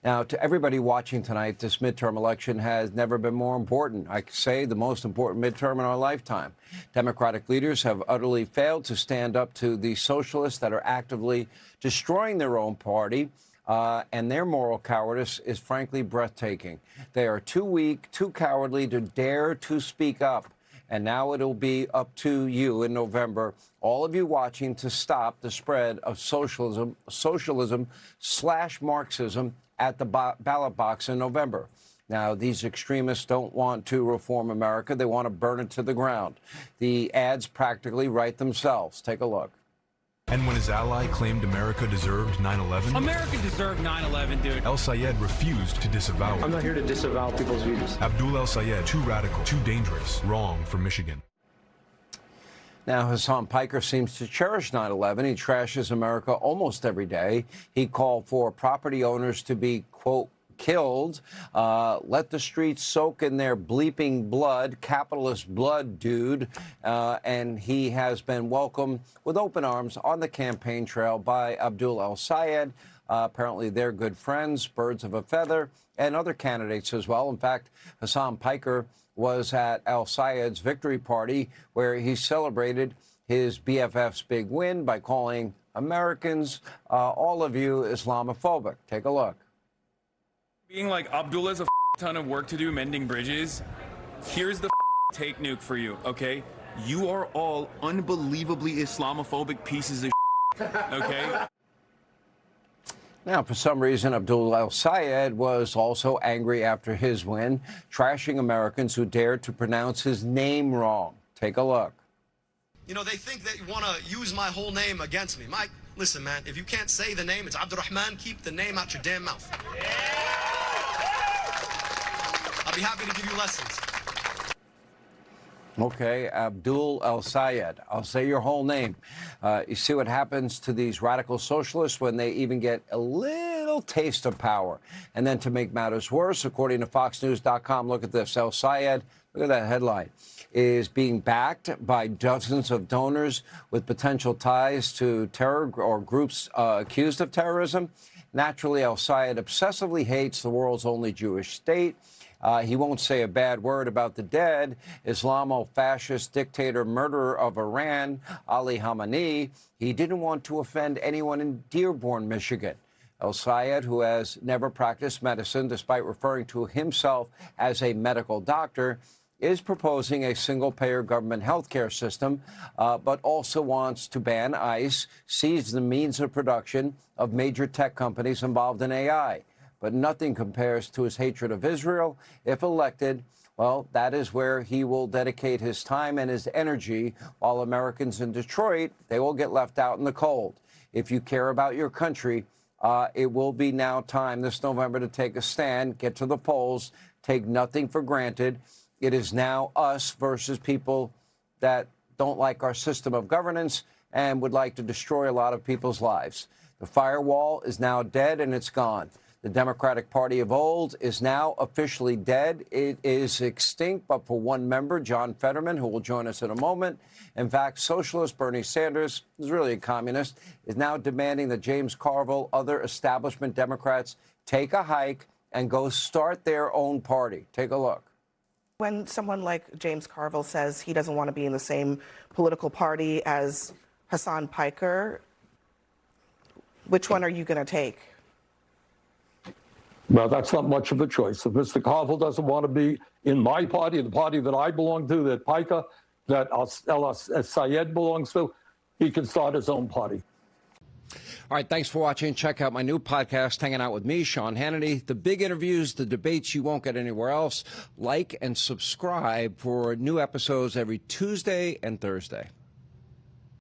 Now, to everybody watching tonight, this midterm election has never been more important. I could say the most important midterm in our lifetime. Democratic leaders have utterly failed to stand up to the socialists that are actively destroying their own party. And their moral cowardice is frankly breathtaking. They are too weak, too cowardly to dare to speak up. And now it'll be up to you in November, all of you watching, to stop the spread of socialism/Marxism at the ballot box in November. Now, these extremists don't want to reform America. They want to burn it to the ground. The ads practically write themselves. Take a look. And when his ally claimed America deserved 9/11? America deserved 9/11, dude. El Sayed refused to disavow it. I'm not here to disavow people's views. Abdul El Sayed, too radical, too dangerous, wrong for Michigan. Now, Hassan Piker seems to cherish 9/11. He trashes America almost every day. He called for property owners to be, quote, killed. Let the streets soak in their bleeping blood, capitalist blood, dude. And he has been welcomed with open arms on the campaign trail by Abdul El Sayed. Apparently, they're good friends, birds of a feather, and other candidates as well. In fact, Hassan Piker was at El Sayed's victory party, where he celebrated his BFF's big win by calling Americans, all of you, Islamophobic. Take a look. Being like, Abdullah has a ton of work to do mending bridges. Here's the take nuke for you, okay? You are all unbelievably Islamophobic pieces of okay? Now, for some reason, Abdul El Sayed was also angry after his win, trashing Americans who dared to pronounce his name wrong. Take a look. You know, they think that you want to use my whole name against me. Mike, listen, man, if you can't say the name, it's Abdurrahman, keep the name out your damn mouth. I'll be happy to give you lessons. Okay, Abdul El Sayed. I'll say your whole name. You see what happens to these radical socialists when they even get a little taste of power. And then to make matters worse, according to FoxNews.com, look at this. El Sayed, look at that headline, is being backed by dozens of donors with potential ties to terror or groups accused of terrorism. Naturally, El Sayed obsessively hates the world's only Jewish state. He won't say a bad word about the dead Islamo-fascist dictator murderer of Iran, Ali Khamenei. He didn't want to offend anyone in Dearborn, Michigan. El Sayed, who has never practiced medicine despite referring to himself as a medical doctor, is proposing a single-payer government health care system, but also wants to ban ICE, seize the means of production of major tech companies involved in AI. But nothing compares to his hatred of Israel. If elected, well, that is where he will dedicate his time and his energy, while Americans in Detroit, they will get left out in the cold. If you care about your country, it will be now time this November to take a stand, get to the polls, take nothing for granted. It is now us versus people that don't like our system of governance and would like to destroy a lot of people's lives. The firewall is now dead and it's gone. The Democratic Party of old is now officially dead. It is extinct, but for one member, John Fetterman, who will join us in a moment. In fact, socialist Bernie Sanders, who's really a communist, is now demanding that James Carville, other establishment Democrats, take a hike and go start their own party. Take a look. When someone like James Carville says he doesn't want to be in the same political party as Hassan Piker, which one are you going to take? Well, that's not much of a choice. If Mr. Carville doesn't want to be in my party, the party that I belong to, that Piker, that El Sayed belongs to, he can start his own party. All right, thanks for watching. Check out my new podcast, Hanging Out with me, Sean Hannity. The big interviews, the debates you won't get anywhere else. Like and subscribe for new episodes every Tuesday and Thursday.